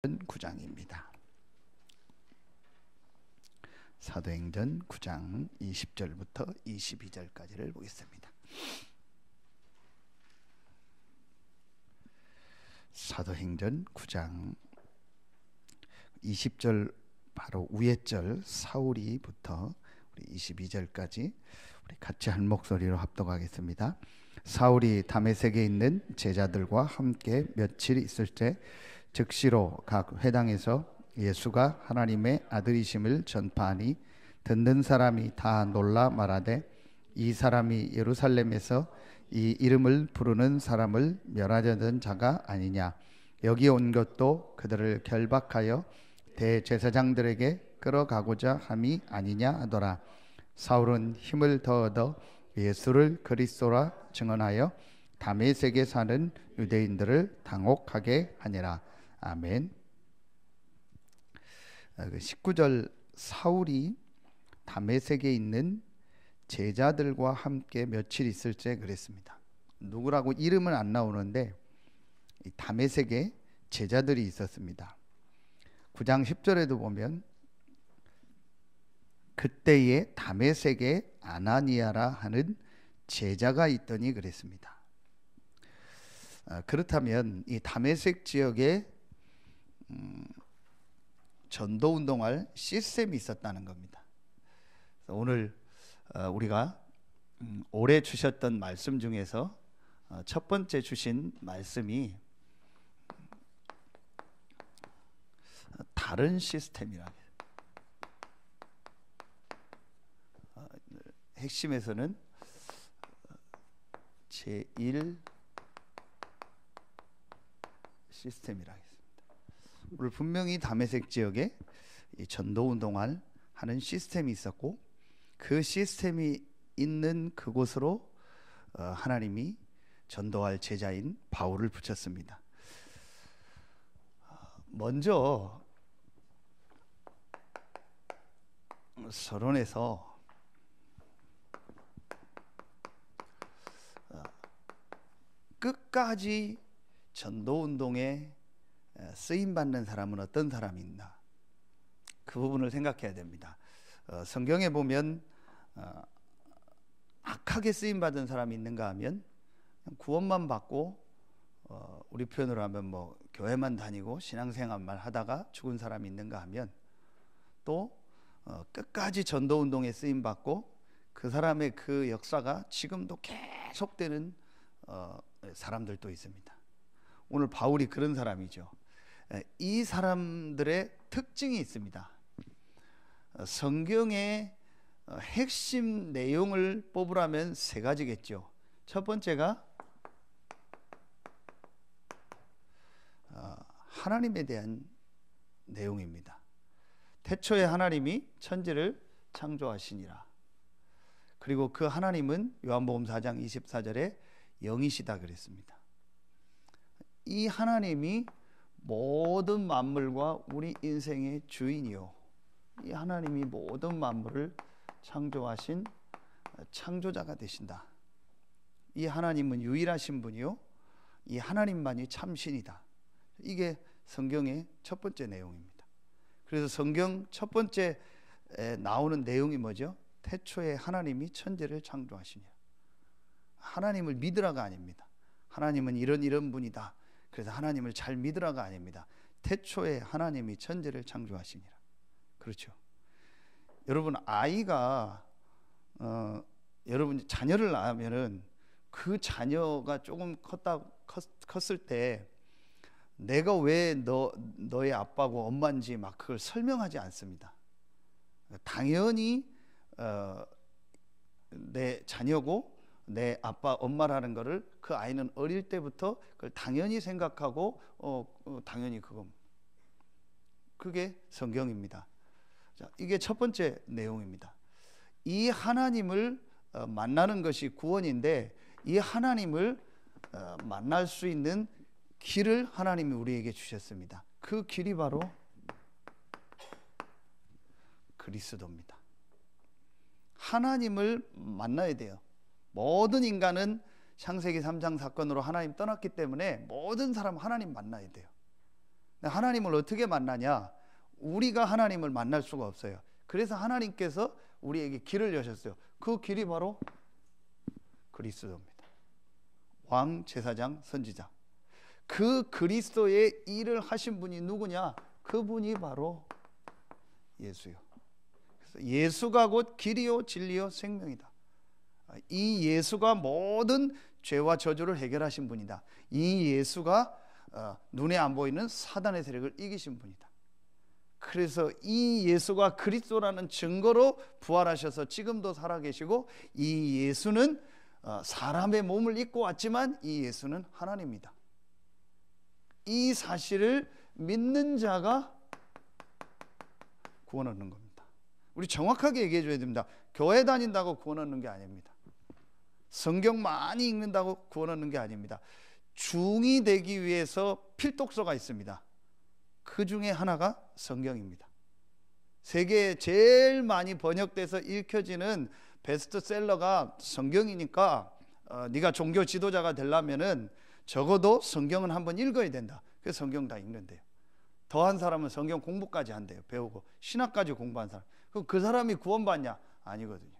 9장입니다. 사도행전 9장 20절부터 22절까지를 보겠습니다. 사도행전 9장 20절 바로 위에 절 사울이부터 우리 22절까지 우리 같이 한 목소리로 합독하겠습니다. 사울이 다메섹에 있는 제자들과 함께 며칠 있을 때 즉시로 각 회당에서 예수가 하나님의 아들이심을 전파하니 듣는 사람이 다 놀라 말하되 이 사람이 예루살렘에서 이 이름을 부르는 사람을 멸하려던 자가 아니냐. 여기 온 것도 그들을 결박하여 대제사장들에게 끌어가고자 함이 아니냐 하더라. 사울은 힘을 더 얻어 예수를 그리스도라 증언하여 다메섹에 사는 유대인들을 당혹하게 하니라. 아멘. 19절 사울이 다메섹에 있는 제자들과 함께 며칠 있을 때 그랬습니다. 누구라고 이름은 안 나오는데 다메섹에 제자들이 있었습니다. 9장 10절에도 보면 그때에 다메섹에 아나니아라 하는 제자가 있더니 그랬습니다. 그렇다면 이 다메섹 지역에 전도 운동할 시스템이 있었다는 겁니다. 오늘 우리가 올해 주셨던 말씀 중에서 첫 번째 주신 말씀이 다른 시스템이라. 핵심에서는 제1 시스템이라 하겠습니다. 오늘 분명히 다메섹 지역에 이 전도 운동을 하는 시스템이 있었고 그 시스템이 있는 그곳으로 하나님이 전도할 제자인 바울을 붙였습니다. 먼저 서론에서 끝까지 전도 운동에 쓰임 받는 사람은 어떤 사람이 있나, 그 부분을 생각해야 됩니다. 성경에 보면 악하게 쓰임 받은 사람이 있는가 하면 구원만 받고 우리 표현으로 하면 뭐 교회만 다니고 신앙생활만 하다가 죽은 사람이 있는가 하면 또 끝까지 전도 운동에 쓰임 받고 그 사람의 그 역사가 지금도 계속되는 사람들도 있습니다. 오늘 바울이 그런 사람이죠. 이 사람들의 특징이 있습니다. 성경의 핵심 내용을 뽑으라면 세 가지겠죠. 첫 번째가 하나님에 대한 내용입니다. 태초에 하나님이 천지를 창조하시니라. 그리고 그 하나님은 요한복음 4장 24절에 영이시다 그랬습니다. 이 하나님이 모든 만물과 우리 인생의 주인이요, 이 하나님이 모든 만물을 창조하신 창조자가 되신다. 이 하나님은 유일하신 분이요, 이 하나님만이 참신이다. 이게 성경의 첫 번째 내용입니다. 그래서 성경 첫 번째 나오는 내용이 뭐죠? 태초에 하나님이 천지를 창조하시니라. 하나님을 믿으라가 아닙니다. 하나님은 이런 분이다, 그래서 하나님을 잘 믿으라가 아닙니다. 태초에 하나님이 천지를 창조하시니라. 그렇죠. 여러분, 아이가 여러분 자녀를 낳으면은 그 자녀가 조금 컸을 때 내가 왜 너의 아빠고 엄마인지 막 그걸 설명하지 않습니다. 당연히 내 자녀고 내 아빠 엄마라는 거를 그 아이는 어릴 때부터 그걸 당연히 생각하고 당연히 그게 성경입니다. 자, 이게 첫 번째 내용입니다. 이 하나님을 만나는 것이 구원인데 이 하나님을 만날 수 있는 길을 하나님이 우리에게 주셨습니다. 그 길이 바로 그리스도입니다. 하나님을 만나야 돼요. 모든 인간은 창세기 3장 사건으로 하나님 떠났기 때문에 모든 사람 하나님 만나야 돼요. 하나님을 어떻게 만나냐? 우리가 하나님을 만날 수가 없어요. 그래서 하나님께서 우리에게 길을 여셨어요. 그 길이 바로 그리스도입니다. 왕, 제사장, 선지자. 그 그리스도의 일을 하신 분이 누구냐? 그분이 바로 예수요. 그래서 예수가 곧 길이요 진리요 생명이다. 이 예수가 모든 죄와 저주를 해결하신 분이다. 이 예수가 눈에 안 보이는 사단의 세력을 이기신 분이다. 그래서 이 예수가 그리스도라는 증거로 부활하셔서 지금도 살아계시고, 이 예수는 사람의 몸을 입고 왔지만 이 예수는 하나님이다. 이 사실을 믿는 자가 구원 얻는 겁니다. 우리 정확하게 얘기해 줘야 됩니다. 교회 다닌다고 구원 얻는 게 아닙니다. 성경 많이 읽는다고 구원 얻는 게 아닙니다. 중이 되기 위해서 필독서가 있습니다. 그 중에 하나가 성경입니다. 세계에 제일 많이 번역돼서 읽혀지는 베스트셀러가 성경이니까 네가 종교 지도자가 되려면은 적어도 성경은 한번 읽어야 된다. 그래서 성경 다 읽는데요. 더한 사람은 성경 공부까지 한대요. 배우고 신학까지 공부한 사람. 그럼 그 사람이 구원받냐? 아니거든요.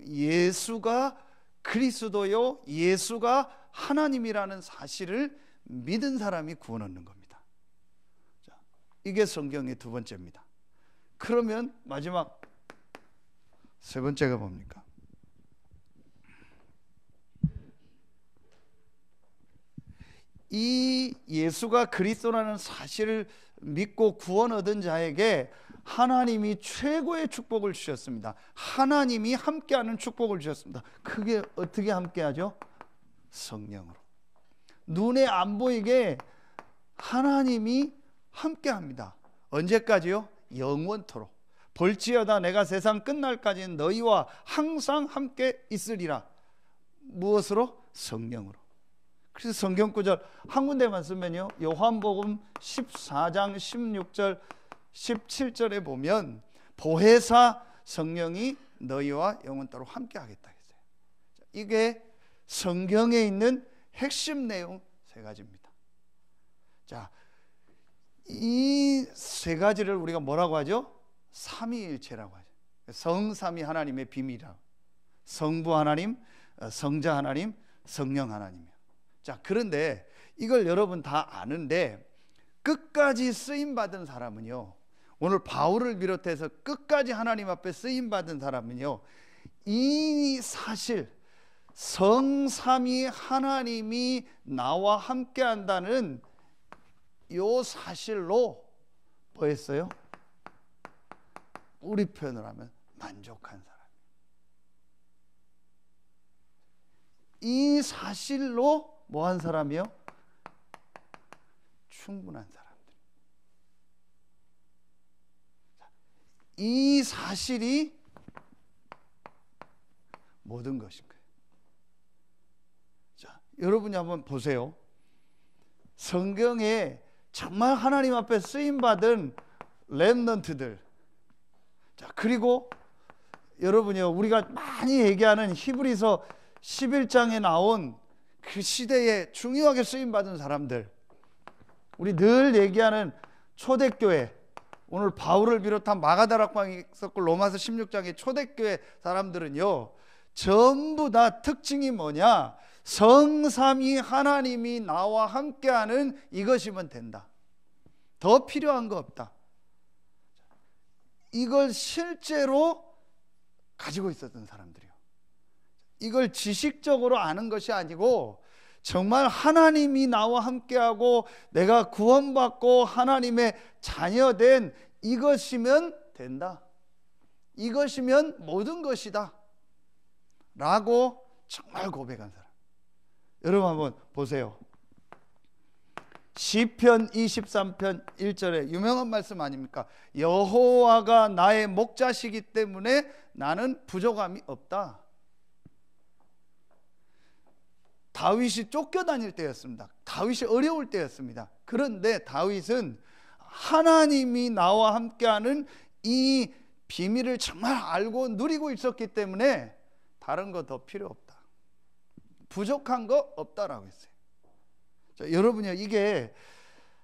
예수가 그리스도요, 예수가 하나님이라는 사실을 믿은 사람이 구원 얻는 겁니다. 자, 이게 성경의 두 번째입니다. 그러면 마지막 세 번째가 뭡니까? 이 예수가 그리스도라는 사실을 믿고 구원 얻은 자에게 하나님이 최고의 축복을 주셨습니다. 하나님이 함께하는 축복을 주셨습니다. 그게 어떻게 함께하죠? 성령으로. 눈에 안 보이게 하나님이 함께합니다. 언제까지요? 영원토록. 볼지어다 내가 세상 끝날까지는 너희와 항상 함께 있으리라. 무엇으로? 성령으로. 그래서 성경 구절 한 군데만 쓰면요, 요한복음 14장 16절 17절에 보면 보혜사 성령이 너희와 영원토록 함께 하겠다 했어요. 이게 성경에 있는 핵심 내용 세 가지입니다. 자, 이 세 가지를 우리가 뭐라고 하죠? 삼위일체라고 하죠. 성삼위 하나님의 비밀이라고. 성부 하나님, 성자 하나님, 성령 하나님이요. 자, 그런데 이걸 여러분 다 아는데 끝까지 쓰임 받은 사람은요, 오늘 바울을 비롯해서 끝까지 하나님 앞에 쓰임 받은 사람은요, 이 사실 성삼위 하나님이 나와 함께 한다는 요 사실로 뭐 했어요? 우리 표현을 하면 만족한 사람. 이 사실로 뭐 한 사람이요? 충분한 사람들. 이 사실이 모든 것인 거예요. 자, 여러분이 한번 보세요. 성경에 정말 하나님 앞에 쓰임받은 렘넌트들. 자, 그리고 여러분이요, 우리가 많이 얘기하는 히브리서 11장에 나온 그 시대에 중요하게 쓰임받은 사람들, 우리 늘 얘기하는 초대교회, 오늘 바울을 비롯한 마가다락방이 있었고 로마서 16장의 초대교회 사람들은요, 전부 다 특징이 뭐냐? 성삼위 하나님이 나와 함께하는 이것이면 된다. 더 필요한 거 없다. 이걸 실제로 가지고 있었던 사람들이요. 이걸 지식적으로 아는 것이 아니고 정말 하나님이 나와 함께하고 내가 구원받고 하나님의 자녀된 이것이면 된다. 이것이면 모든 것이다. 라고 정말 고백한 사람. 여러분 한번 보세요. 시편 23편 1절에 유명한 말씀 아닙니까? 여호와가 나의 목자시기 때문에 나는 부족함이 없다. 다윗이 쫓겨다닐 때였습니다. 다윗이 어려울 때였습니다. 그런데 다윗은 하나님이 나와 함께하는 이 비밀을 정말 알고 누리고 있었기 때문에 다른 거 더 필요 없다. 부족한 거 없다라고 했어요. 자, 여러분요, 이게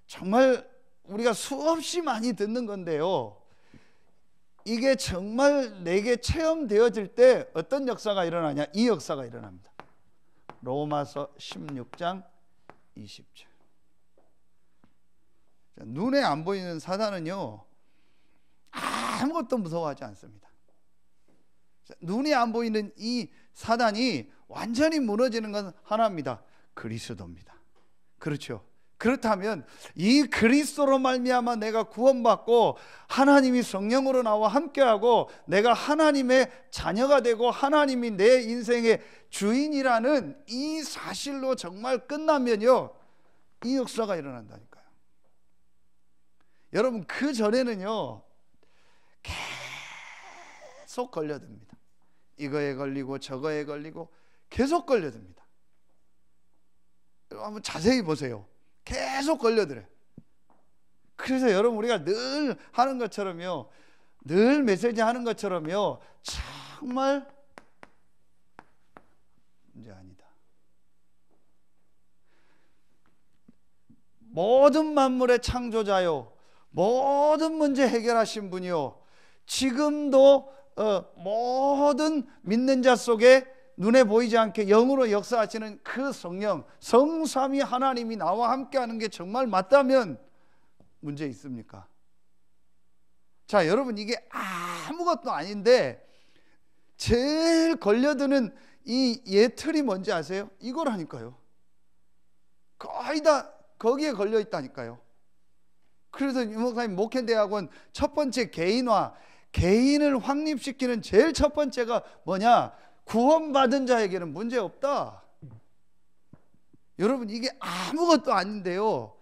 정말 우리가 수없이 많이 듣는 건데요, 이게 정말 내게 체험되어질 때 어떤 역사가 일어나냐? 이 역사가 일어납니다. 로마서 16장 20절. 눈에 안 보이는 사단은요, 아무것도 무서워하지 않습니다. 눈이 안 보이는 이 사단이 완전히 무너지는 건 하나입니다. 그리스도입니다. 그렇죠. 그렇다면 이 그리스도로 말미암아 내가 구원받고 하나님이 성령으로 나와 함께하고 내가 하나님의 자녀가 되고 하나님이 내 인생의 주인이라는 이 사실로 정말 끝나면요, 이 역사가 일어난다니까요. 여러분, 그 전에는요 계속 걸려듭니다. 이거에 걸리고 저거에 걸리고 계속 걸려듭니다. 한번 자세히 보세요. 계속 걸려들어요. 그래서 여러분, 우리가 늘 하는 것처럼요, 늘 메시지 하는 것처럼요, 정말 문제 아니다. 모든 만물의 창조자요, 모든 문제 해결하신 분이요, 지금도 모든 믿는 자 속에 눈에 보이지 않게 영으로 역사하시는 그 성령, 성삼위 하나님이 나와 함께하는 게 정말 맞다면 문제 있습니까? 자, 여러분, 이게 아무것도 아닌데 제일 걸려드는 이 예틀이 뭔지 아세요? 이거라니까요. 거의 다 거기에 걸려 있다니까요. 그래서 유 목사님 목회대학원 첫 번째 개인화, 개인을 확립시키는 제일 첫 번째가 뭐냐? 구원받은 자에게는 문제 없다. 여러분, 이게 아무것도 아닌데요,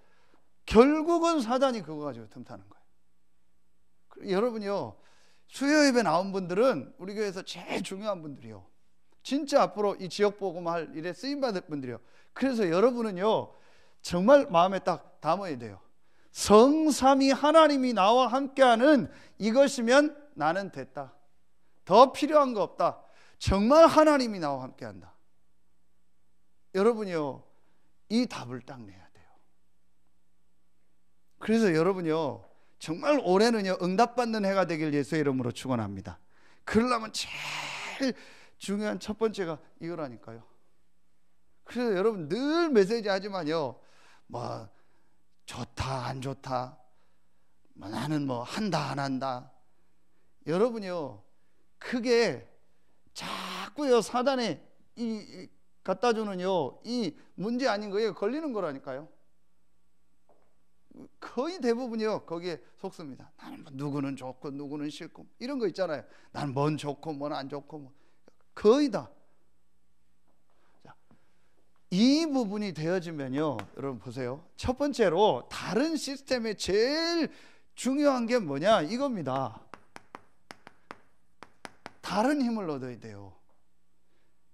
결국은 사단이 그거 가지고 틈타는 거예요. 여러분요, 수요 예배 나온 분들은 우리 교회에서 제일 중요한 분들이요, 진짜 앞으로 이 지역 복음할 일에 쓰임 받을 분들이요. 그래서 여러분은요, 정말 마음에 딱 담아야 돼요. 성삼위 하나님이 나와 함께하는 이것이면 나는 됐다. 더 필요한 거 없다. 정말 하나님이 나와 함께한다. 여러분이요, 이 답을 딱 내야 돼요. 그래서 여러분요, 정말 올해는요, 응답받는 해가 되길 예수의 이름으로 축원합니다. 그러려면 제일 중요한 첫 번째가 이거라니까요. 그래서 여러분, 늘 메시지 하지만요, 뭐 좋다 안 좋다, 뭐 나는 뭐 한다 안 한다, 여러분요, 그게 자꾸요 사단에 갖다 주는요 이 문제 아닌 거예요. 걸리는 거라니까요. 거의 대부분이요 거기에 속습니다. 나는 뭐 누구는 좋고 누구는 싫고 이런 거 있잖아요. 나는 뭔 좋고 뭔 안 좋고 뭐. 거의 다. 자, 이 부분이 되어지면요, 여러분 보세요. 첫 번째로 다른 시스템에 제일 중요한 게 뭐냐 이겁니다. 다른 힘을 얻어야 돼요.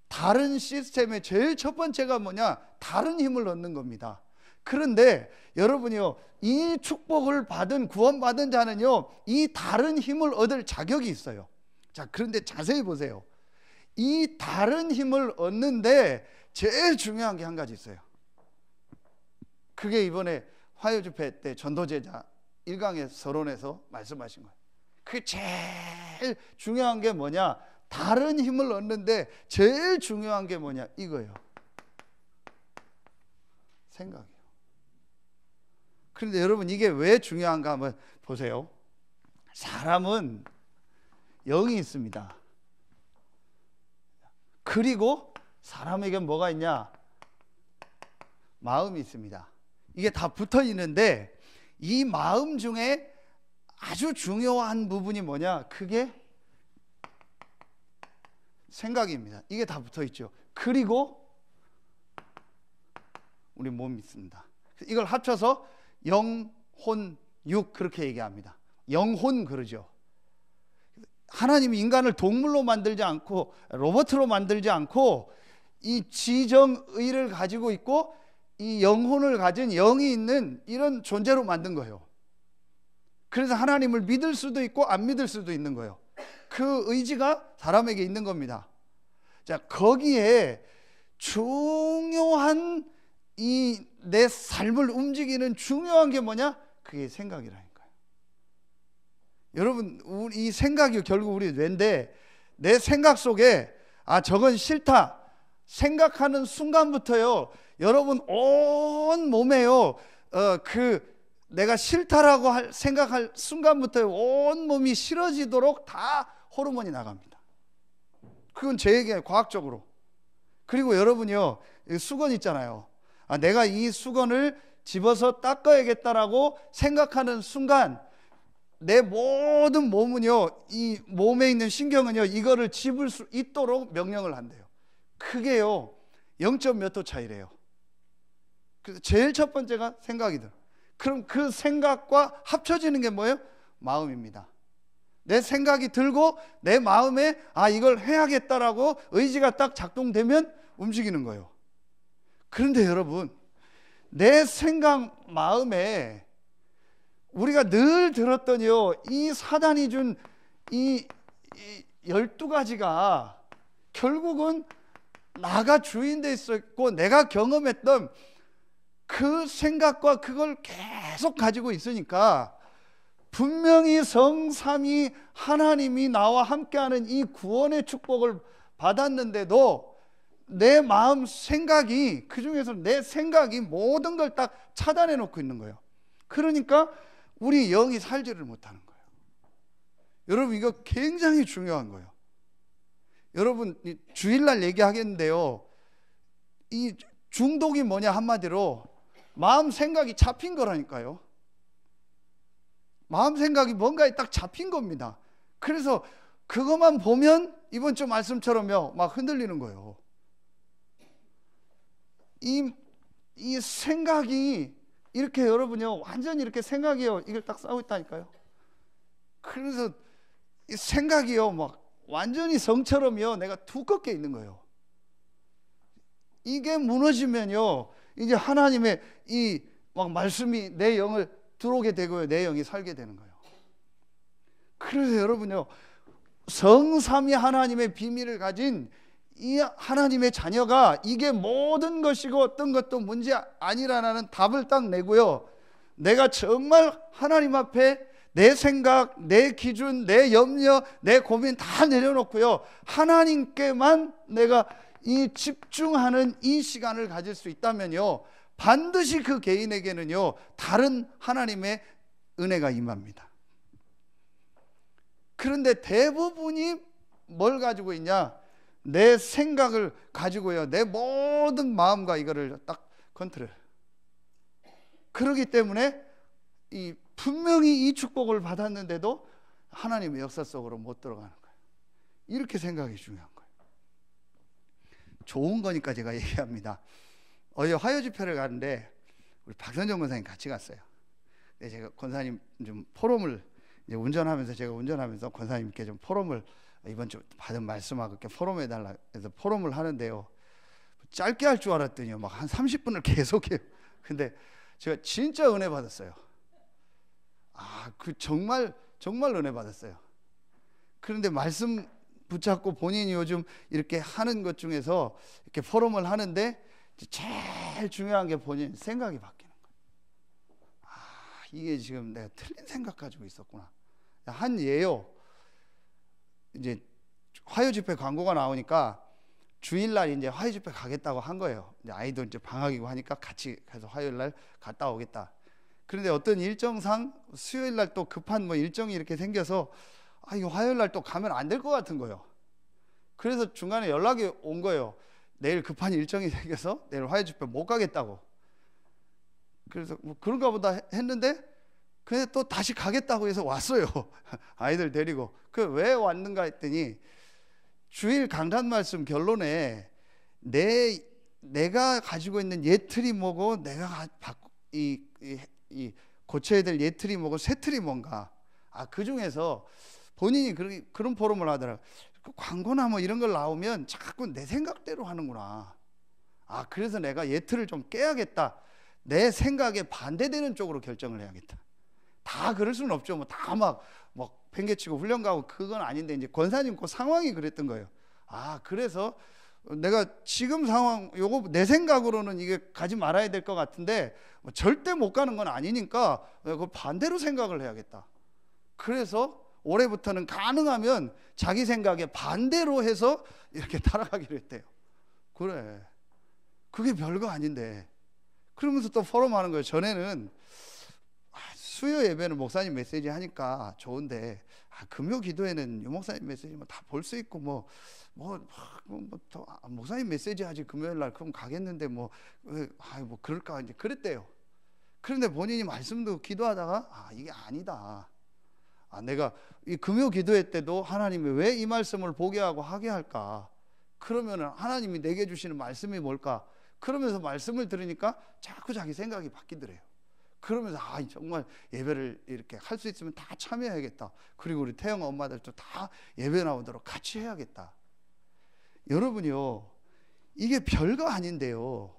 다른 시스템의 제일 첫 번째가 뭐냐? 다른 힘을 얻는 겁니다. 그런데 여러분이요, 이 축복을 받은 구원받은 자는요, 이 다른 힘을 얻을 자격이 있어요. 자, 그런데 자세히 보세요. 이 다른 힘을 얻는데 제일 중요한 게 한 가지 있어요. 그게 이번에 화요집회 때 전도제자 1강의 서론에서 말씀하신 거예요. 그게 제일 중요한 게 뭐냐? 다른 힘을 얻는데 제일 중요한 게 뭐냐? 이거예요. 생각이에요. 그런데 여러분, 이게 왜 중요한가 한번 보세요. 사람은 영이 있습니다. 그리고 사람에게 뭐가 있냐? 마음이 있습니다. 이게 다 붙어 있는데 이 마음 중에 아주 중요한 부분이 뭐냐? 그게 생각입니다. 이게 다 붙어 있죠. 그리고 우리 몸이 있습니다. 이걸 합쳐서 영, 혼, 육 그렇게 얘기합니다. 영혼 그러죠. 하나님이 인간을 동물로 만들지 않고 로봇으로 만들지 않고 이 지정의를 가지고 있고 이 영혼을 가진 영이 있는 이런 존재로 만든 거예요. 그래서 하나님을 믿을 수도 있고 안 믿을 수도 있는 거예요. 그 의지가 사람에게 있는 겁니다. 자, 거기에 중요한 이 내 삶을 움직이는 중요한 게 뭐냐? 그게 생각이라니까요. 여러분, 이 생각이 결국 우리 뇌인데, 내 생각 속에 저건 싫다 생각하는 순간부터요, 여러분 온 몸에요, 내가 싫다라고 생각할 순간부터 온 몸이 싫어지도록 다 호르몬이 나갑니다. 그건 제 얘기예요, 과학적으로. 그리고 여러분이요, 수건 있잖아요. 내가 이 수건을 집어서 닦아야겠다라고 생각하는 순간 내 모든 몸은요, 이 몸에 있는 신경은요, 이거를 집을 수 있도록 명령을 한대요. 그게요 0. 몇 도 차이래요. 그래서 제일 첫 번째가 생각이들. 그럼 그 생각과 합쳐지는 게 뭐예요? 마음입니다. 내 생각이 들고 내 마음에 이걸 해야겠다라고 의지가 딱 작동되면 움직이는 거예요. 그런데 여러분, 내 생각 마음에 우리가 늘 들었더니요, 이 사단이 준 이 12가지가 결국은 나가 주인돼 있었고 내가 경험했던 그 생각과 그걸 계속 가지고 있으니까 분명히 성삼위 하나님이 나와 함께하는 이 구원의 축복을 받았는데도 내 마음 생각이, 그 중에서 내 생각이 모든 걸 딱 차단해 놓고 있는 거예요. 그러니까 우리 영이 살지를 못하는 거예요. 여러분, 이거 굉장히 중요한 거예요. 여러분, 주일날 얘기하겠는데요, 이 중독이 뭐냐, 한마디로 마음 생각이 잡힌 거라니까요. 마음 생각이 뭔가에 딱 잡힌 겁니다. 그래서 그것만 보면 이번 주 말씀처럼요 막 흔들리는 거예요. 이 생각이 이렇게, 여러분요, 완전히 이렇게 생각이요, 이걸 딱 싸우고 있다니까요. 그래서 이 생각이요 막 완전히 성처럼요 내가 두껍게 있는 거예요. 이게 무너지면요 이제 하나님의 이 막 말씀이 내 영을 들어오게 되고요, 내 영이 살게 되는 거예요. 그래서 여러분요, 성삼위 하나님의 비밀을 가진 이 하나님의 자녀가 이게 모든 것이고 어떤 것도 문제 아니라는 답을 딱 내고요, 내가 정말 하나님 앞에 내 생각, 내 기준, 내 염려, 내 고민 다 내려놓고요, 하나님께만 내가 이 집중하는 이 시간을 가질 수 있다면요, 반드시 그 개인에게는요 다른 하나님의 은혜가 임합니다. 그런데 대부분이 뭘 가지고 있냐? 내 생각을 가지고요 내 모든 마음과 이거를 딱 컨트롤. 그렇기 때문에 분명히 이 축복을 받았는데도 하나님의 역사 속으로 못 들어가는 거예요. 이렇게 생각이 중요한 거예요. 좋은 거니까 제가 얘기합니다. 어제 화요 집회를 가는데 우리 박선정 권사님 같이 갔어요. 제가 권사님 좀 포럼을 이제 운전하면서 권사님께 좀 포럼을, 이번 주 받은 말씀하고 이렇게 포럼해 달라 해서 포럼을 하는데요, 짧게 할 줄 알았더니요 막 한 30분을 계속해요. 근데 제가 진짜 은혜 받았어요. 정말 은혜 받았어요. 그런데 말씀 붙잡고 본인이 요즘 이렇게 하는 것 중에서 이렇게 포럼을 하는데 제일 중요한 게 본인 생각이 바뀌는 거예요. 이게 지금 내가 틀린 생각 가지고 있었구나. 한 예요, 이제 화요 집회 광고가 나오니까 주일날 이제 화요 집회 가겠다고 한 거예요. 이제 아이도 이제 방학이고 하니까 같이 가서 화요일날 갔다 오겠다. 그런데 어떤 일정상 수요일날 또 급한 일정이 이렇게 생겨서 이거 화요일날 또 가면 안 될 것 같은 거예요. 그래서 중간에 연락이 온 거예요. 내일 급한 일정이 생겨서 내일 화요 집회 못 가겠다고. 그래서 그런가 보다 했는데 근데 또 다시 가겠다고 해서 왔어요. 아이들 데리고. 왜 왔는가 했더니 주일 강단 말씀 결론에 내가 가지고 있는 예틀이 뭐고 내가 고쳐야 될 예틀이 뭐고 새 틀이 뭔가. 그 중에서 본인이 그런 포럼을 하더라고요. 광고나 이런 걸 나오면 자꾸 내 생각대로 하는구나. 그래서 내가 예틀을 좀 깨야겠다. 내 생각에 반대되는 쪽으로 결정을 해야겠다. 다 그럴 수는 없죠. 다 막 팽개치고 훈련 가고 그건 아닌데 이제 권사님 그 상황이 그랬던 거예요. 그래서 내가 지금 상황 요거 내 생각으로는 이게 가지 말아야 될 것 같은데 절대 못 가는 건 아니니까 그 반대로 생각을 해야겠다. 그래서 올해부터는 가능하면 자기 생각에 반대로 해서 이렇게 따라가기로 했대요. 그래, 그게 별거 아닌데. 그러면서 또 포럼하는 거예요. 전에는 수요 예배는 목사님 메시지 하니까 좋은데 금요 기도회는 유 목사님 메시지 다 볼 수 있고 목사님 메시지 하지 금요일 날 그럼 가겠는데 뭐 그럴까 이제 그랬대요. 그런데 본인이 말씀도 기도하다가 이게 아니다. 내가 이 금요 기도회 때도 하나님이 왜 이 말씀을 보게 하고 하게 할까? 그러면은 하나님이 내게 주시는 말씀이 뭘까? 그러면서 말씀을 들으니까 자꾸 자기 생각이 바뀌더래요. 그러면서 정말 예배를 이렇게 할 수 있으면 다 참여해야겠다. 그리고 우리 태영 엄마들도 다 예배 나오도록 같이 해야겠다. 여러분요, 이게 별거 아닌데요,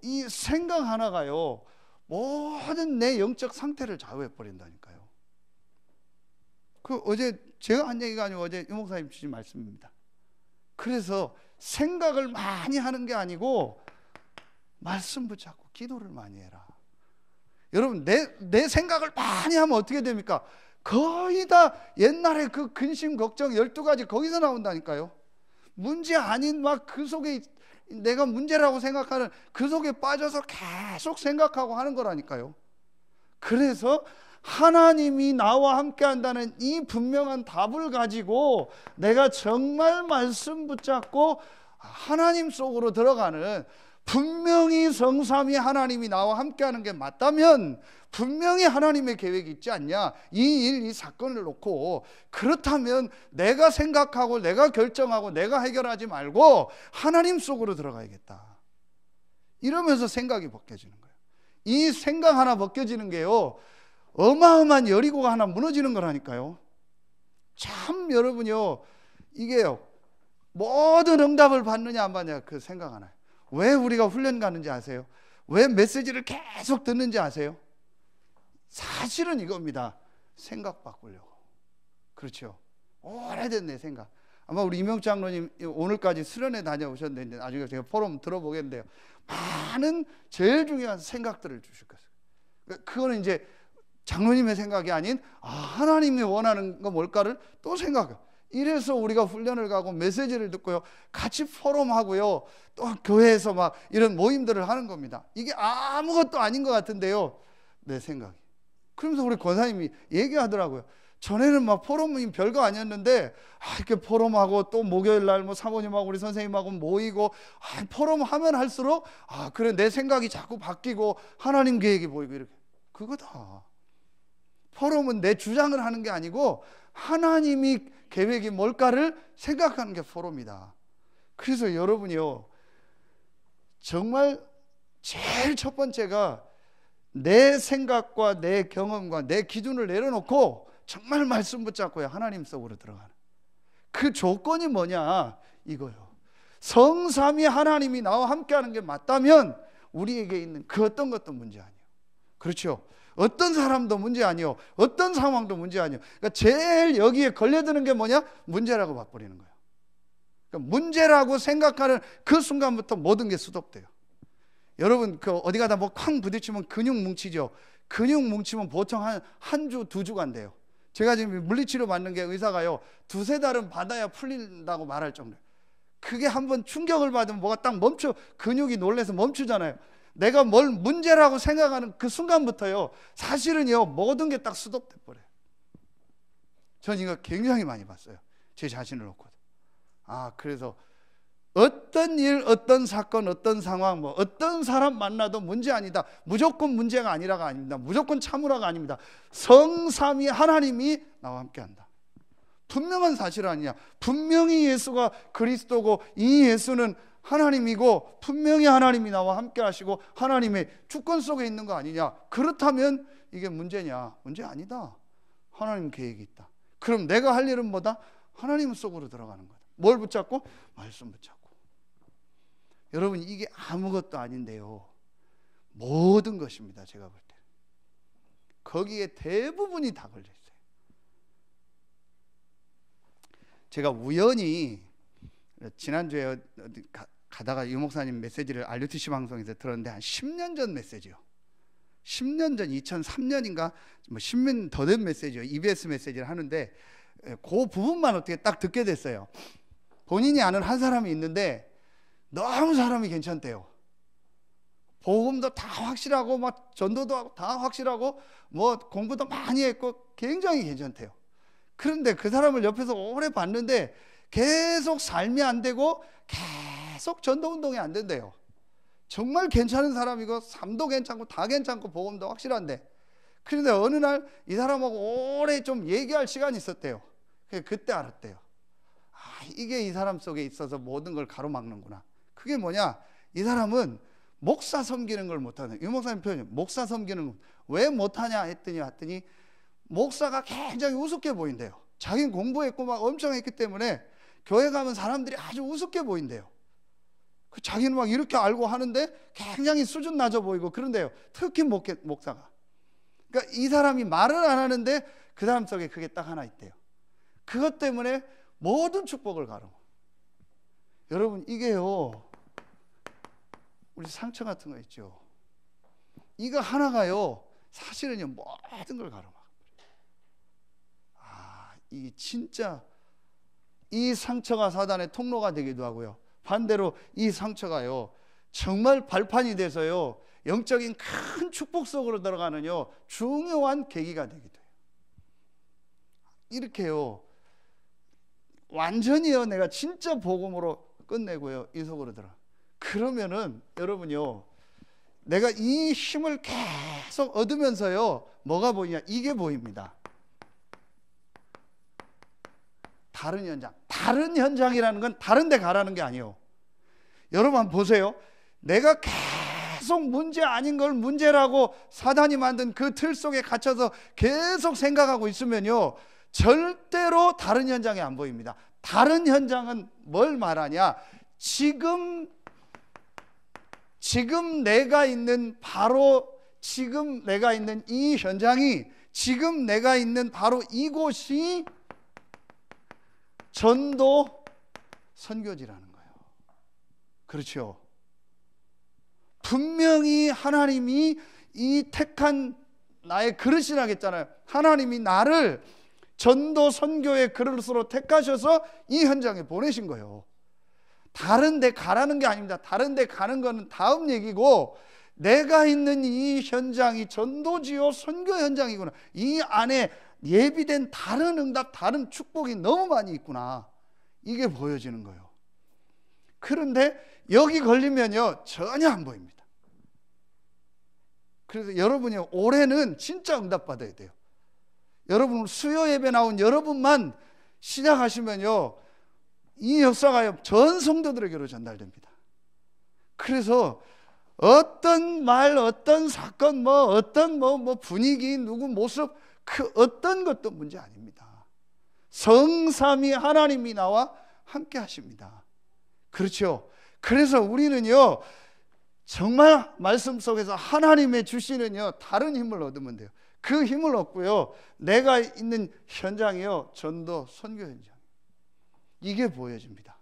이 생각 하나가요 모든 내 영적 상태를 좌우해 버린다니까요. 그 어제 제가 한 얘기가 아니고 어제 유 목사님 주신 말씀입니다. 그래서 생각을 많이 하는 게 아니고 말씀 붙잡고 기도를 많이 해라. 여러분, 내 생각을 많이 하면 어떻게 됩니까? 거의 다 옛날에 그 근심 걱정 12가지 거기서 나온다니까요. 문제 아닌 막 그 속에 내가 문제라고 생각하는 그 속에 빠져서 계속 생각하고 하는 거라니까요. 그래서 하나님이 나와 함께 한다는 이 분명한 답을 가지고 내가 정말 말씀 붙잡고 하나님 속으로 들어가는, 분명히 성삼위 하나님이 나와 함께하는 게 맞다면 분명히 하나님의 계획이 있지 않냐, 이 사건을 놓고. 그렇다면 내가 생각하고 내가 결정하고 내가 해결하지 말고 하나님 속으로 들어가야겠다. 이러면서 생각이 벗겨지는 거예요. 이 생각 하나 벗겨지는 게요 어마어마한 여리고가 하나 무너지는 거라니까요. 참 여러분요, 이게요 모든 응답을 받느냐 안 받느냐 그 생각 하나요. 왜 우리가 훈련 가는지 아세요? 왜 메시지를 계속 듣는지 아세요? 사실은 이겁니다. 생각 바꾸려고. 그렇죠. 오래된 내 생각. 아마 우리 이명주 장로님 오늘까지 수련회 다녀오셨는데 나중에 제가 포럼 들어보겠는데요, 많은 제일 중요한 생각들을 주실 거예요. 그거는 이제 장로님의 생각이 아닌 하나님이 원하는 거 뭘까를 또 생각해요. 이래서 우리가 훈련을 가고 메시지를 듣고요, 같이 포럼하고요, 또 교회에서 막 이런 모임들을 하는 겁니다. 이게 아무것도 아닌 것 같은데요, 내 생각이. 그러면서 우리 권사님이 얘기하더라고요. 전에는 막 포럼이 별거 아니었는데 이렇게 포럼하고 또 목요일 날 뭐 사모님하고 우리 선생님하고 모이고 포럼 하면 할수록 그래 내 생각이 자꾸 바뀌고 하나님 계획이 보이고 이렇게. 그거다. 포럼은 내 주장을 하는 게 아니고 하나님이 계획이 뭘까를 생각하는 게 포럼이다. 그래서 여러분이요, 정말 제일 첫 번째가 내 생각과 내 경험과 내 기준을 내려놓고 정말 말씀 붙잡고요 하나님 속으로 들어가는 그 조건이 뭐냐 이거요. 성삼위 하나님이 나와 함께하는 게 맞다면 우리에게 있는 그 어떤 것도 문제 아니에요. 그렇죠. 어떤 사람도 문제 아니요, 어떤 상황도 문제 아니요. 그러니까 제일 여기에 걸려드는 게 뭐냐? 문제라고 봐버리는 거예요. 그러니까 문제라고 생각하는 그 순간부터 모든 게 수독돼요. 여러분 어디 가다 뭐 쾅 부딪히면 근육 뭉치죠. 근육 뭉치면 보통 한 주, 2주 간대요. 제가 지금 물리치료 받는 게 의사가요 2-3달은 받아야 풀린다고 말할 정도예요. 그게 한번 충격을 받으면 뭐가 딱 근육이 놀래서 멈추잖아요. 내가 뭘 문제라고 생각하는 그 순간부터요 사실은요 모든 게 딱 수독돼 버려요. 저는 이거 굉장히 많이 봤어요. 제 자신을 놓고. 그래서 어떤 일, 어떤 사건, 어떤 상황, 어떤 사람 만나도 문제 아니다. 무조건 문제가 아니라가 아닙니다. 무조건 참으라가 아닙니다. 성삼위 하나님이 나와 함께한다. 분명한 사실 아니냐. 분명히 예수가 그리스도고 이 예수는 하나님이고 분명히 하나님이 나와 함께 하시고 하나님의 주권 속에 있는 거 아니냐. 그렇다면 이게 문제냐? 문제 아니다. 하나님 계획이 있다. 그럼 내가 할 일은 뭐다? 하나님 속으로 들어가는 거다. 뭘 붙잡고? 말씀 붙잡고. 여러분 이게 아무것도 아닌데요 모든 것입니다. 제가 볼 때 거기에 대부분이 다 걸려 있어요. 제가 우연히 지난주에 어디 가다가 유 목사님 메시지를 RUTC 방송에서 들었는데 한 10년 전 메시지요. 10년 전 2003년인가 뭐 10년 더 된 메시지요. EBS 메시지를 하는데 그 부분만 어떻게 딱 듣게 됐어요. 본인이 아는 한 사람이 있는데 너무 사람이 괜찮대요. 복음도 다 확실하고 막 전도도 다 확실하고 뭐 공부도 많이 했고 굉장히 괜찮대요. 그런데 그 사람을 옆에서 오래 봤는데 계속 삶이 안 되고 계속 전도운동이 안 된대요. 정말 괜찮은 사람이고 삶도 괜찮고 다 괜찮고 복음도 확실한데, 그런데 어느 날 이 사람하고 오래 좀 얘기할 시간이 있었대요. 그때 알았대요. 아, 이게 이 사람 속에 있어서 모든 걸 가로막는구나. 그게 뭐냐, 이 사람은 목사 섬기는 걸 못하는, 유 목사님 표현이 목사 섬기는 걸 왜 못하냐 했더니 목사가 굉장히 우습게 보인대요. 자기는 공부했고 막 엄청 했기 때문에 교회 가면 사람들이 아주 우습게 보인대요. 자기는 막 이렇게 알고 하는데 굉장히 수준 낮아 보이고 그런데요. 특히 목사가. 그러니까 이 사람이 말을 안 하는데 그 사람 속에 그게 딱 하나 있대요. 그것 때문에 모든 축복을 가로. 여러분, 이게요, 우리 상처 같은 거 있죠. 이거 하나가요, 사실은요 모든 걸 가로막아요. 이 진짜 이 상처가 사단의 통로가 되기도 하고요. 반대로 이 상처가요 정말 발판이 돼서요 영적인 큰 축복 속으로 들어가는요 중요한 계기가 되기도 해요. 이렇게요 완전히요 내가 진짜 복음으로 끝내고요 이 속으로 들어. 그러면은 여러분요 내가 이 힘을 계속 얻으면서요 뭐가 보이냐, 이게 보입니다. 다른 현장. 다른 현장이라는 건 다른 데 가라는 게 아니에요. 여러분 한번 보세요. 내가 계속 문제 아닌 걸 문제라고 사단이 만든 그 틀 속에 갇혀서 계속 생각하고 있으면요 절대로 다른 현장이 안 보입니다. 다른 현장은 뭘 말하냐, 지금 내가 있는 지금 내가 있는 이 현장이, 지금 내가 있는 바로 이곳이 전도 선교지라는 거예요. 그렇죠. 분명히 하나님이 이 택한 나의 그릇이라고 했잖아요. 하나님이 나를 전도 선교의 그릇으로 택하셔서 이 현장에 보내신 거예요. 다른 데 가라는 게 아닙니다. 다른 데 가는 거는 다음 얘기고, 내가 있는 이 현장이 전도지요 선교 현장이구나. 이 안에 예비된 다른 응답, 다른 축복이 너무 많이 있구나. 이게 보여지는 거예요. 그런데 여기 걸리면요 전혀 안 보입니다. 그래서 여러분이 올해는 진짜 응답 받아야 돼요. 여러분 수요 예배 나온 여러분만 시작하시면요 이 역사가 전 성도들에게로 전달됩니다. 그래서 어떤 말, 어떤 사건, 어떤 분위기, 누구 모습, 그 어떤 것도 문제 아닙니다. 성삼위 하나님이 나와 함께 하십니다. 그렇죠. 그래서 우리는요 정말 말씀 속에서 하나님의 주시는요 다른 힘을 얻으면 돼요. 그 힘을 얻고요 내가 있는 현장이요 전도 선교 현장, 이게 보여집니다.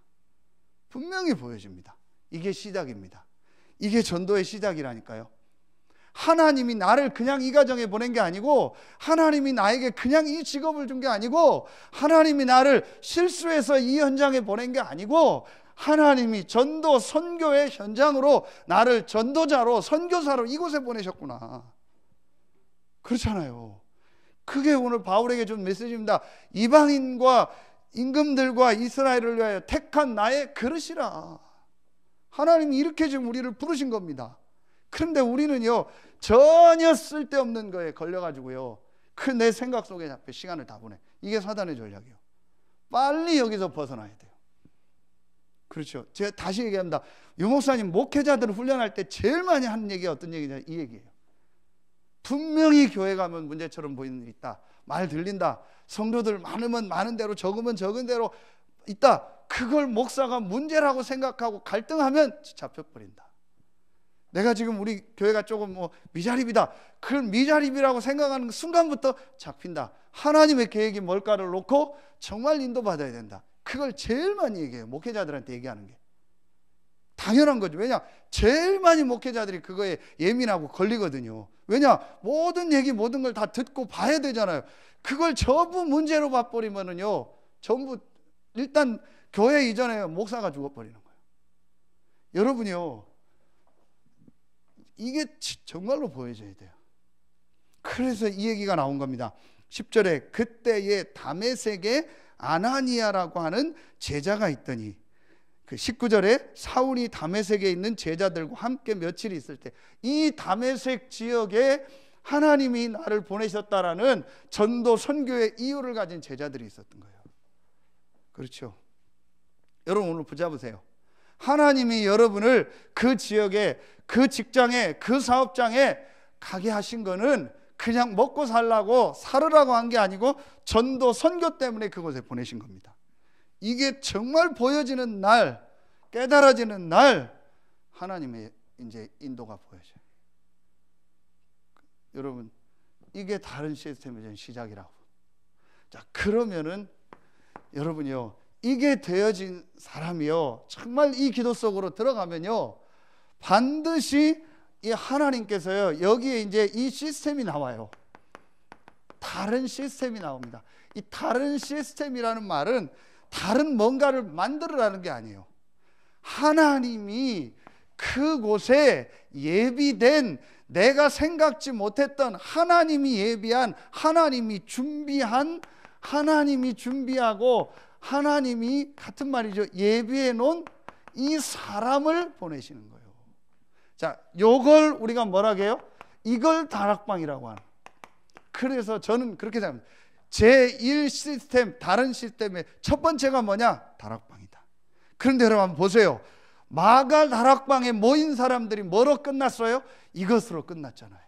분명히 보여집니다. 이게 시작입니다. 이게 전도의 시작이라니까요. 하나님이 나를 그냥 이 가정에 보낸 게 아니고, 하나님이 나에게 그냥 이 직업을 준 게 아니고, 하나님이 나를 실수해서 이 현장에 보낸 게 아니고, 하나님이 전도 선교의 현장으로 나를 전도자로 선교사로 이곳에 보내셨구나. 그렇잖아요. 그게 오늘 바울에게 준 메시지입니다. 이방인과 임금들과 이스라엘을 위하여 택한 나의 그릇이라. 하나님이 이렇게 지금 우리를 부르신 겁니다. 그런데 우리는요 전혀 쓸데없는 거에 걸려가지고요 그 내 생각 속에 잡혀 시간을 다 보내. 이게 사단의 전략이에요. 빨리 여기서 벗어나야 돼요. 그렇죠. 제가 다시 얘기합니다. 유 목사님 목회자들을 훈련할 때 제일 많이 하는 얘기가 어떤 얘기냐, 이 얘기예요. 분명히 교회 가면 문제처럼 보이는 일 있다, 말 들린다, 성도들 많으면 많은 대로 적으면 적은 대로 있다, 그걸 목사가 문제라고 생각하고 갈등하면 잡혀버린다. 내가 지금 우리 교회가 조금 미자립이다, 그걸 미자립이라고 생각하는 순간부터 잡힌다. 하나님의 계획이 뭘까를 놓고 정말 인도받아야 된다. 그걸 제일 많이 얘기해요. 목회자들한테 얘기하는 게 당연한 거죠. 왜냐, 제일 많이 목회자들이 그거에 예민하고 걸리거든요. 왜냐, 모든 얘기 모든 걸 다 듣고 봐야 되잖아요. 그걸 전부 문제로 봐버리면은요, 전부 일단 교회 이전에 목사가 죽어버리는 거예요. 여러분이요, 이게 정말로 보여져야 돼요. 그래서 이 얘기가 나온 겁니다. 10절에 그때에 다메섹에 아나니아라고 하는 제자가 있더니, 그 19절에 사울이 다메섹에 있는 제자들과 함께 며칠 있을 때, 이 다메섹 지역에 하나님이 나를 보내셨다라는 전도 선교의 이유를 가진 제자들이 있었던 거예요. 그렇죠? 여러분 오늘 붙잡으세요. 하나님이 여러분을 그 지역에, 그 직장에, 그 사업장에 가게 하신 거는 그냥 먹고 살라고 살으라고 한 게 아니고 전도 선교 때문에 그곳에 보내신 겁니다. 이게 정말 보여지는 날, 깨달아지는 날, 하나님의 이제 인도가 보여져요. 여러분, 이게 다른 시스템의 시작이라고. 자, 그러면은 여러분이요, 이게 되어진 사람이요, 정말 이 기도 속으로 들어가면요, 반드시 이 하나님께서요, 여기에 이제 이 시스템이 나와요. 다른 시스템이 나옵니다. 이 다른 시스템이라는 말은 다른 뭔가를 만들으라는 게 아니에요. 하나님이 그곳에 예비된, 내가 생각지 못했던, 하나님이 예비한, 하나님이 준비한, 하나님이 준비하고 하나님이, 같은 말이죠, 예비해 놓은 이 사람을 보내시는 거예요. 자, 요걸 우리가 뭐라고 해요? 이걸 다락방이라고 하는. 그래서 저는 그렇게 생각합니다. 제1 시스템, 다른 시스템의 첫 번째가 뭐냐? 다락방이다. 그런데 여러분 한번 보세요. 마가 다락방에 모인 사람들이 뭐로 끝났어요? 이것으로 끝났잖아요.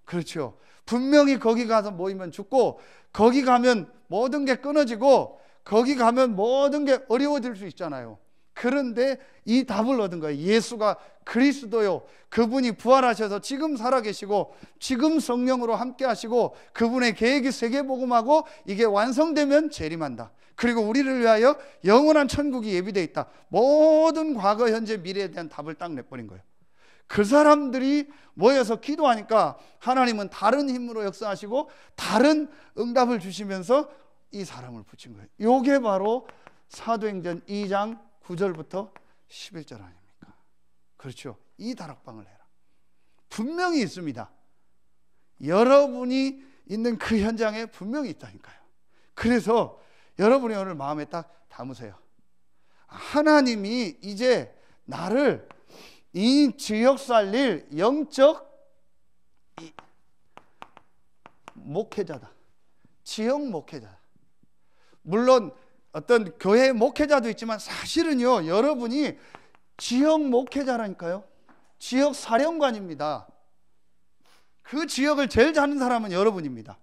그렇죠? 분명히 거기 가서 모이면 죽고, 거기 가면 모든 게 끊어지고, 거기 가면 모든 게 어려워질 수 있잖아요. 그런데 이 답을 얻은 거예요. 예수가 그리스도요, 그분이 부활하셔서 지금 살아계시고 지금 성령으로 함께 하시고 그분의 계획이 세계복음하고 이게 완성되면 재림한다. 그리고 우리를 위하여 영원한 천국이 예비되어 있다. 모든 과거, 현재, 미래에 대한 답을 딱 내버린 거예요. 그 사람들이 모여서 기도하니까 하나님은 다른 힘으로 역사하시고 다른 응답을 주시면서 이 사람을 붙인 거예요. 이게 바로 사도행전 2장 9절부터 11절 아닙니까? 그렇죠? 이 다락방을 해라. 분명히 있습니다. 여러분이 있는 그 현장에 분명히 있다니까요. 그래서 여러분이 오늘 마음에 딱 담으세요. 하나님이 이제 나를 이 지역 살릴 영적 목회자다. 지역 목회자다. 물론 어떤 교회 목회자도 있지만 사실은요, 여러분이 지역 목회자라니까요. 지역 사령관입니다. 그 지역을 제일 잘 아는 사람은 여러분입니다.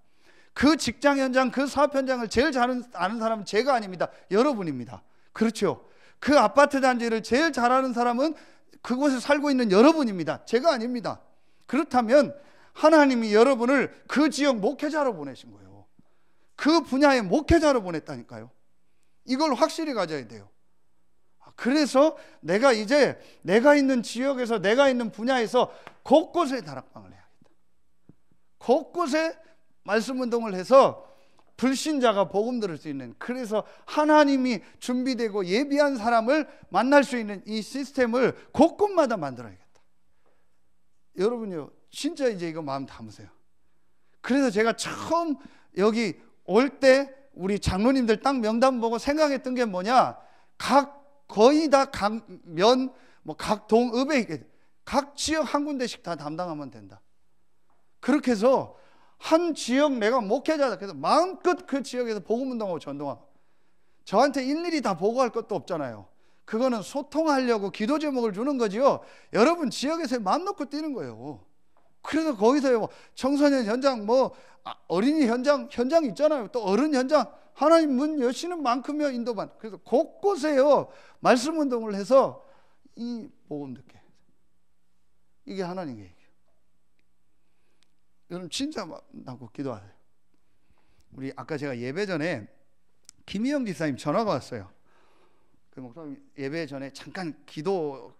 그 직장 현장, 그 사업 현장을 제일 잘 아는 사람은 제가 아닙니다. 여러분입니다. 그렇죠? 그 아파트 단지를 제일 잘 아는 사람은 그곳에 살고 있는 여러분입니다. 제가 아닙니다. 그렇다면 하나님이 여러분을 그 지역 목회자로 보내신 거예요. 그 분야의 목회자로 보냈다니까요. 이걸 확실히 가져야 돼요. 그래서 내가 이제 내가 있는 지역에서, 내가 있는 분야에서 곳곳에 다락방을 해야겠다. 곳곳에 말씀 운동을 해서 불신자가 복음 들을 수 있는, 그래서 하나님이 준비되고 예비한 사람을 만날 수 있는 이 시스템을 곳곳마다 만들어야겠다. 여러분요, 진짜 이제 이거 마음 담으세요. 그래서 제가 처음 여기 올 때 우리 장로님들 딱 명단 보고 생각했던 게 뭐냐, 거의 다 각 면, 각 동읍에 각 지역 한 군데씩 다 담당하면 된다. 그렇게 해서 한 지역 내가 목회자다. 그래서 마음껏 그 지역에서 복음운동하고 전도하고, 저한테 일일이 다 보고할 것도 없잖아요. 그거는 소통하려고 기도 제목을 주는 거지요. 여러분 지역에서 마음 놓고 뛰는 거예요. 그래서 거기서 청소년 현장, 어린이 현장 있잖아요. 또 어른 현장, 하나님 문 여시는 만큼이요 인도반. 그래서 곳곳에요 말씀 운동을 해서 이 복음 듣게. 이게 하나님의 얘기예요. 여러분 진짜 나고 기도하세요. 우리 아까 제가 예배 전에 김희영 집사님 전화가 왔어요. 그 목사님 예배 전에 잠깐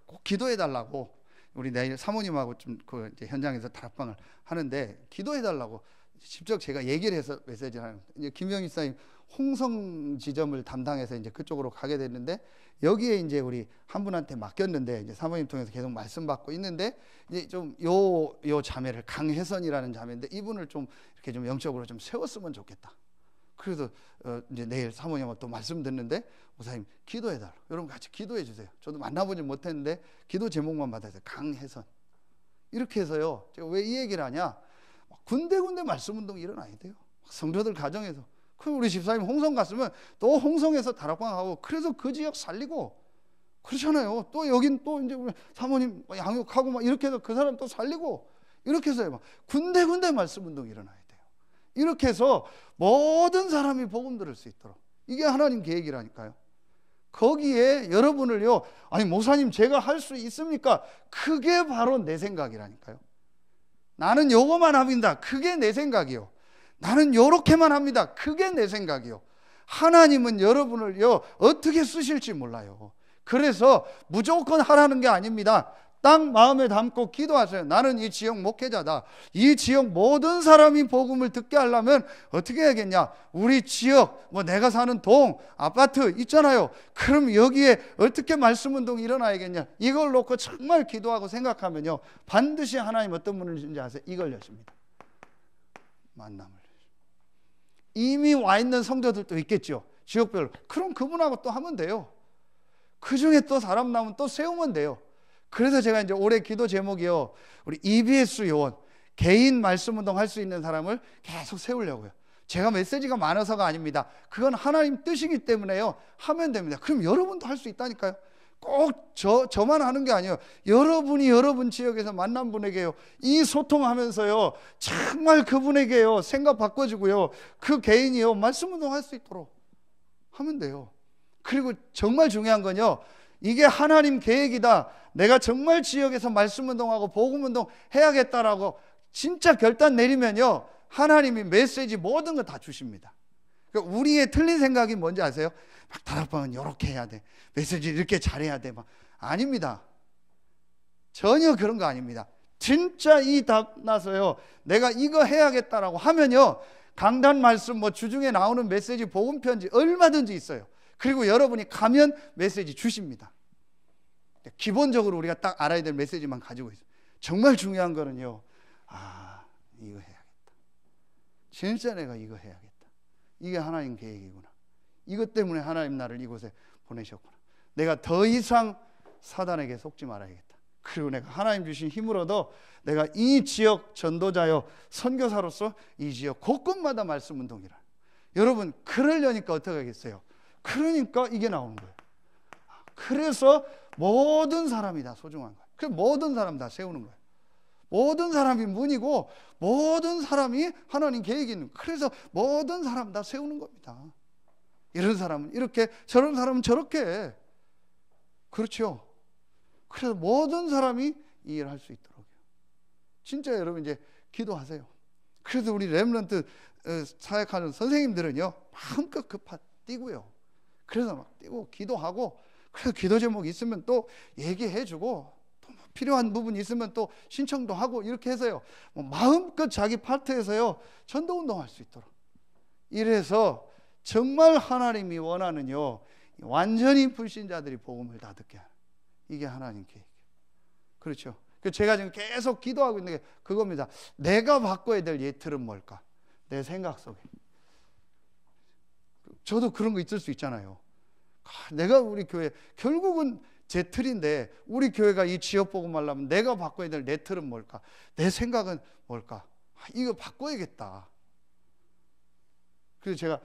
꼭 기도해 달라고, 우리 내일 사모님하고 좀 그 현장에서 다락방을 하는데 기도해 달라고 직접 제가 얘기를 해서 메시지를 하는. 이제 김희영 집사님 홍성 지점을 담당해서 이제 그쪽으로 가게 됐는데, 여기에 이제 우리 한 분한테 맡겼는데, 이제 사모님 통해서 계속 말씀 받고 있는데, 이제 좀 요 자매를 강혜선이라는 자매인데, 이분을 좀 이렇게 좀 영적으로 좀 세웠으면 좋겠다. 그래서 이제 내일 사모님하고 또 말씀 듣는데, 목사님 기도해달라. 여러분 같이 기도해 주세요. 저도 만나보지 못했는데 기도 제목만 받았어요. 강혜선. 이렇게 해서요, 제가 왜 이 얘기를 하냐, 군데군데 말씀 운동이 일어나야 돼요. 성도들 가정에서. 그럼 우리 집사님 홍성 갔으면 또 홍성에서 다락방하고, 그래서 그 지역 살리고 그렇잖아요. 또 여긴 또 이제 우리 사모님 양육하고 막 이렇게 해서 그 사람 또 살리고, 이렇게 해서 막 군데군데 말씀 운동이 일어나야 돼요. 이렇게 해서 모든 사람이 복음 들을 수 있도록, 이게 하나님 계획이라니까요. 거기에 여러분을요, 아니 목사님 제가 할 수 있습니까? 그게 바로 내 생각이라니까요. 나는 요거만 합니다. 그게 내 생각이요. 나는 요렇게만 합니다. 그게 내 생각이요. 하나님은 여러분을요 어떻게 쓰실지 몰라요. 그래서 무조건 하라는 게 아닙니다. 딱 마음에 담고 기도하세요. 나는 이 지역 목회자다. 이 지역 모든 사람이 복음을 듣게 하려면 어떻게 해야겠냐? 우리 지역, 뭐 내가 사는 동, 아파트 있잖아요. 그럼 여기에 어떻게 말씀 운동이 일어나야겠냐? 이걸 놓고 정말 기도하고 생각하면요, 반드시 하나님 어떤 분이신지 아세요? 이걸 여십니다. 만남을. 이미 와 있는 성도들도 있겠죠, 지역별로. 그럼 그분하고 또 하면 돼요. 그 중에 또 사람 나오면 또 세우면 돼요. 그래서 제가 이제 올해 기도 제목이요, 우리 EBS 요원, 개인 말씀 운동 할 수 있는 사람을 계속 세우려고요. 제가 메시지가 많아서가 아닙니다. 그건 하나님 뜻이기 때문에요, 하면 됩니다. 그럼 여러분도 할 수 있다니까요. 꼭 저만 하는 게 아니에요. 여러분이 여러분 지역에서 만난 분에게요, 이 소통하면서요, 정말 그분에게요 생각 바꿔주고요, 그 개인이요 말씀 운동 할 수 있도록 하면 돼요. 그리고 정말 중요한 건요, 이게 하나님 계획이다, 내가 정말 지역에서 말씀 운동하고 복음 운동 해야겠다라고 진짜 결단 내리면요, 하나님이 메시지 모든 거 다 주십니다. 그러니까 우리의 틀린 생각이 뭔지 아세요? 막 다락방은 이렇게 해야 돼, 메시지 이렇게 잘해야 돼, 막 아닙니다. 전혀 그런 거 아닙니다. 진짜 이 답 나서요, 내가 이거 해야겠다라고 하면요, 강단 말씀, 뭐 주중에 나오는 메시지, 복음 편지 얼마든지 있어요. 그리고 여러분이 가면 메시지 주십니다. 기본적으로 우리가 딱 알아야 될 메시지만 가지고 있어요. 정말 중요한 거는요, 이거 해야겠다. 진짜 내가 이거 해야겠다. 이게 하나님 계획이구나. 이것 때문에 하나님 나를 이곳에 보내셨구나. 내가 더 이상 사단에게 속지 말아야겠다. 그리고 내가 하나님 주신 힘으로도 내가 이 지역 전도자요, 선교사로서 이 지역 곳곳마다 말씀 운동이라. 여러분 그러려니까 어떻게 하겠어요? 그러니까 이게 나오는 거예요. 그래서 모든 사람이 다 소중한 거예요. 그래서 모든 사람 다 세우는 거예요. 모든 사람이 문이고 모든 사람이 하나님 계획이 있는 거예요. 그래서 모든 사람 다 세우는 겁니다. 이런 사람은 이렇게, 저런 사람은 저렇게. 그렇죠. 그래서 모든 사람이 이 일을 할 수 있도록요. 진짜 여러분 이제 기도하세요. 그래서 우리 렘넌트 사역하는 선생님들은요, 마음껏 뛰고요. 그래서 막 뛰고 기도하고, 그래서 기도 제목이 있으면 또 얘기해주고, 또 필요한 부분이 있으면 또 신청도 하고, 이렇게 해서요, 뭐 마음껏 자기 파트에서요 전도 운동할 수 있도록. 이래서 정말 하나님이 원하는요, 완전히 불신자들이 복음을 다 듣게 하는, 이게 하나님 계획이에요. 그렇죠. 제가 지금 계속 기도하고 있는 게 그겁니다. 내가 바꿔야 될 예틀은 뭘까? 내 생각 속에. 저도 그런 거 있을 수 있잖아요. 내가 우리 교회, 결국은 제 틀인데 우리 교회가 이 지역 복음 하려면 내가 바꿔야 될 내 틀은 뭘까? 내 생각은 뭘까? 이거 바꿔야겠다. 그래서 제가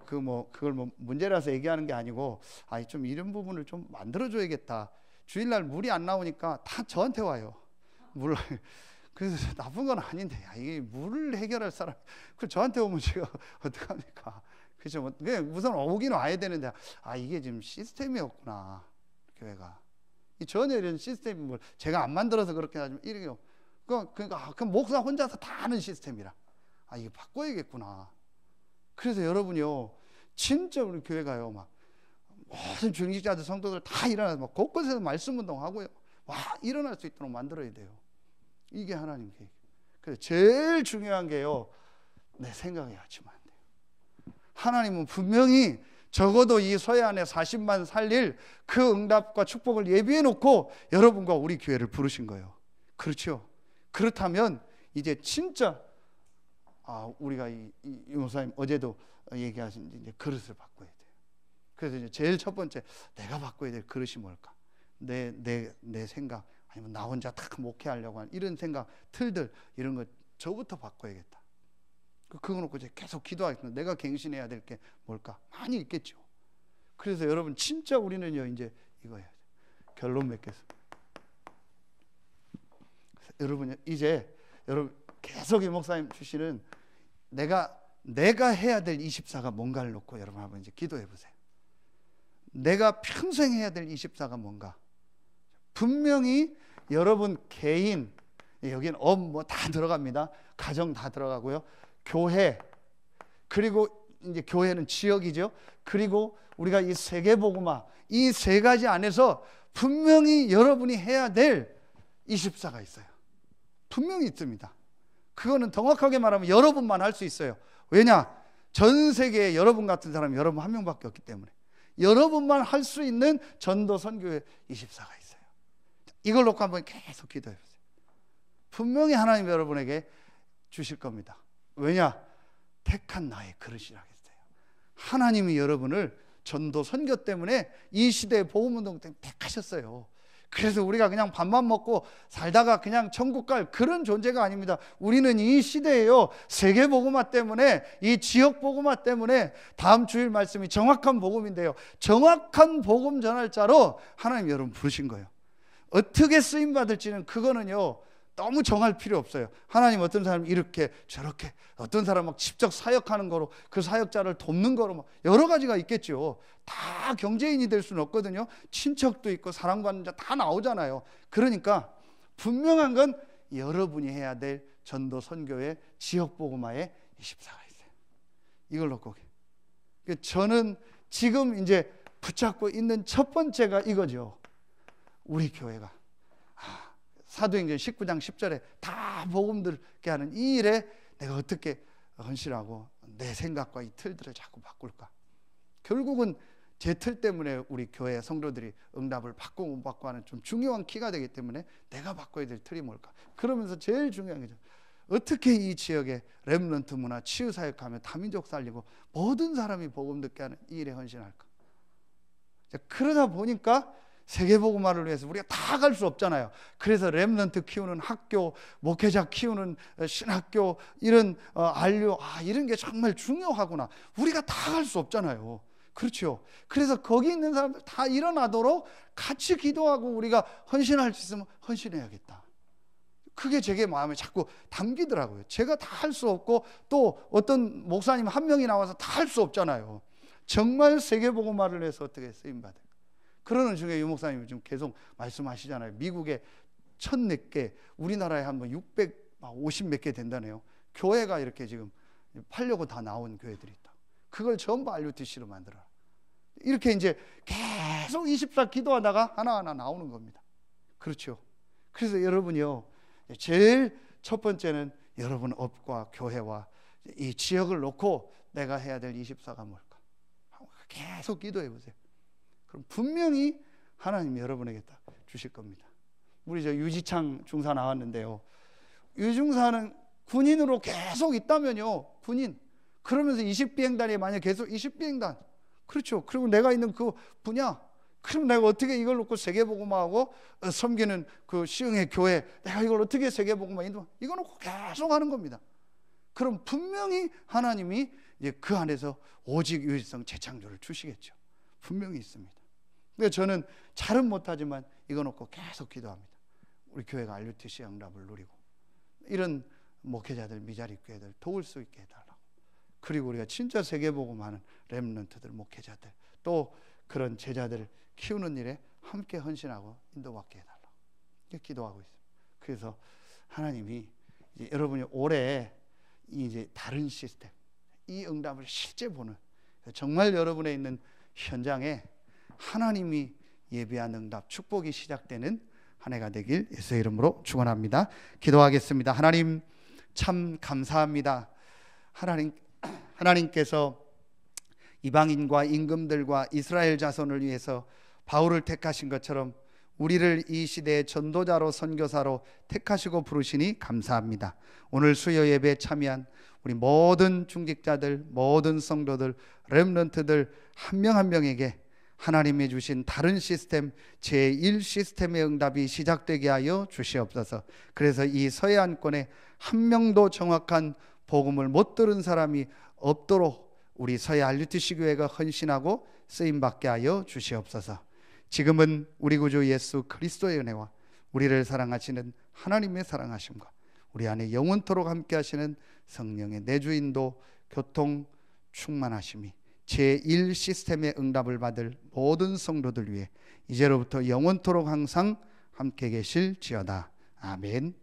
그걸 문제라서 얘기하는 게 아니고, 좀 이런 부분을 좀 만들어줘야겠다. 주일날 물이 안 나오니까 다 저한테 와요. 그래서 나쁜 건 아닌데, 이게 물을 해결할 사람, 그 저한테 오면 제가 어떡합니까? 그렇죠. 우선 오긴 와야 되는데, 이게 지금 시스템이었구나, 교회가. 전혀 이런 시스템을 제가 안 만들어서 그렇게 하지만, 이래요. 그럼 목사 혼자서 다 하는 시스템이라. 이거 바꿔야겠구나. 그래서 여러분이요, 진짜 우리 교회가요, 막 모든 중직자들 성도들 다 일어나서 막 곳곳에서 말씀 운동하고요, 와 일어날 수 있도록 만들어야 돼요. 이게 하나님 계획. 그래서 제일 중요한 게요, 내 생각에 갇히면 안 돼요. 하나님은 분명히 적어도 이 서해안에 40만 살릴 그 응답과 축복을 예비해 놓고 여러분과 우리 교회를 부르신 거예요. 그렇죠? 그렇다면 이제 진짜 우리가 이 목사님 어제도 얘기하신 이제 그릇을 바꿔야 돼요. 그래서 이제 제일 첫 번째, 내가 바꿔야 될 그릇이 뭘까? 내 생각, 아니면 나 혼자 딱 목회하려고 하는 이런 생각, 틀들, 이런 거 저부터 바꿔야겠다. 그거 놓고 이제 계속 기도하겠습니다. 내가 갱신해야 될 게 뭘까? 많이 있겠죠. 그래서 여러분 진짜 우리는요, 이제 이거 해야 돼요. 결론 맺겠습니다. 여러분 이제 여러분 계속 이 목사님 주시는 내가 해야 될 24가 뭔가를 놓고 여러분 한번 이제 기도해 보세요. 내가 평생 해야 될 24가 뭔가. 분명히 여러분 개인, 여기는 뭐 다 들어갑니다. 가정 다 들어가고요. 교회, 그리고 이제 교회는 지역이죠. 그리고 우리가 이 세계복음화, 이 세 가지 안에서 분명히 여러분이 해야 될 24가 있어요. 분명히 있습니다. 그거는 정확하게 말하면 여러분만 할 수 있어요. 왜냐? 전 세계에 여러분 같은 사람이 여러분 한 명밖에 없기 때문에 여러분만 할 수 있는 전도 선교의 24가 있어요. 이걸 놓고 한번 계속 기도해 보세요. 분명히 하나님 여러분에게 주실 겁니다. 왜냐? 택한 나의 그릇이라 했어요. 하나님이 여러분을 전도 선교 때문에 이 시대의 복음운동 때문에 택하셨어요. 그래서 우리가 그냥 밥만 먹고 살다가 그냥 천국 갈 그런 존재가 아닙니다. 우리는 이 시대에요, 세계 복음화 때문에, 이 지역 복음화 때문에, 다음 주일 말씀이 정확한 복음인데요, 정확한 복음 전할 자로 하나님 여러분 부르신 거예요. 어떻게 쓰임 받을지는 그거는요 너무 정할 필요 없어요. 하나님 어떤 사람 이렇게 저렇게, 어떤 사람 막 직접 사역하는 거로, 그 사역자를 돕는 거로 막 여러 가지가 있겠죠. 다 경제인이 될 수는 없거든요. 친척도 있고 사랑받는 자 다 나오잖아요. 그러니까 분명한 건 여러분이 해야 될 전도 선교의 지역 복음화의 24가 있어요. 이걸 놓고 저는 지금 이제 붙잡고 있는 첫 번째가 이거죠. 우리 교회가 사도행전 19장 10절에 다 복음 들게 하는 이 일에 내가 어떻게 헌신하고 내 생각과 이 틀들을 자꾸 바꿀까? 결국은 제 틀 때문에 우리 교회 성도들이 응답을 받고 못 받고 하는 좀 중요한 키가 되기 때문에 내가 바꿔야 될 틀이 뭘까? 그러면서 제일 중요한 게 어떻게 이 지역에 렘넌트 문화, 치유사역하며 다민족 살리고 모든 사람이 복음 듣게 하는 이 일에 헌신할까? 그러다 보니까 세계복음화를 위해서 우리가 다 갈 수 없잖아요. 그래서 렘넌트 키우는 학교, 목회자 키우는 신학교, 이런 안료, 이런 게 정말 중요하구나. 우리가 다 갈 수 없잖아요. 그렇죠. 그래서 거기 있는 사람들 다 일어나도록 같이 기도하고 우리가 헌신할 수 있으면 헌신해야겠다. 그게 제게 마음에 자꾸 담기더라고요. 제가 다 할 수 없고 또 어떤 목사님 한 명이 나와서 다 할 수 없잖아요. 정말 세계복음화를 위해서 어떻게 쓰임받아요. 그러는 중에 유 목사님이 지금 계속 말씀하시잖아요. 미국에 1000몇 개, 우리나라에 한번 650 몇 개 된다네요. 교회가 이렇게 지금 팔려고 다 나온 교회들이 있다. 그걸 전부 RUTC로 만들어라. 이렇게 이제 계속 24 기도하다가 하나하나 나오는 겁니다. 그렇죠. 그래서 여러분이요, 제일 첫 번째는 여러분 업과 교회와 이 지역을 놓고 내가 해야 될 24가 뭘까? 계속 기도해 보세요. 그럼 분명히 하나님이 여러분에게 딱 주실 겁니다. 우리 저 유지창 중사 나왔는데요, 유중사는 군인으로 계속 있다면요, 군인 그러면서 20비행단이 만약 계속 20비행단, 그렇죠. 그리고 내가 있는 그 분야, 그럼 내가 어떻게 이걸 놓고 세계복음화하고 섬기는 그 시흥의 교회, 내가 이걸 어떻게 세계복음화 인도, 이거 놓고 계속 하는 겁니다. 그럼 분명히 하나님이 이제 그 안에서 오직 유일성 재창조를 주시겠죠. 분명히 있습니다. 그래서 저는 잘은 못하지만 이거 놓고 계속 기도합니다. 우리 교회가 RUTC 응답을 누리고 이런 목회자들, 미자립 교회들 도울 수 있게 해달라고. 그리고 우리가 진짜 세계복음하는 렘넌트들, 목회자들, 또 그런 제자들을 키우는 일에 함께 헌신하고 인도받게 해달라고 이렇게 기도하고 있습니다. 그래서 하나님이 이제 여러분이 올해 이제 다른 시스템, 이 응답을 실제 보는 정말 여러분의 있는 현장에 하나님이 예비한 응답, 축복이 시작되는 한 해가 되길 예수의 이름으로 축원합니다. 기도하겠습니다. 하나님 참 감사합니다. 하나님께서 이방인과 임금들과 이스라엘 자손을 위해서 바울을 택하신 것처럼 우리를 이 시대의 전도자로 선교사로 택하시고 부르시니 감사합니다. 오늘 수요 예배에 참여한 우리 모든 중직자들, 모든 성도들, 렘넌트들 한 명 한 명에게 하나님이 주신 다른 시스템, 제1 시스템의 응답이 시작되게 하여 주시옵소서. 그래서 이 서해안권에 한 명도 정확한 복음을 못 들은 사람이 없도록 우리 서해 RUTC 교회가 헌신하고 쓰임받게 하여 주시옵소서. 지금은 우리 구주 예수 그리스도의 은혜와 우리를 사랑하시는 하나님의 사랑하심과 우리 안에 영원토록 함께 하시는 성령의 내주인도, 교통, 충만하심이 제1 시스템의 응답을 받을 모든 성도들 위해 이제로부터 영원토록 항상 함께 계실지어다. 아멘.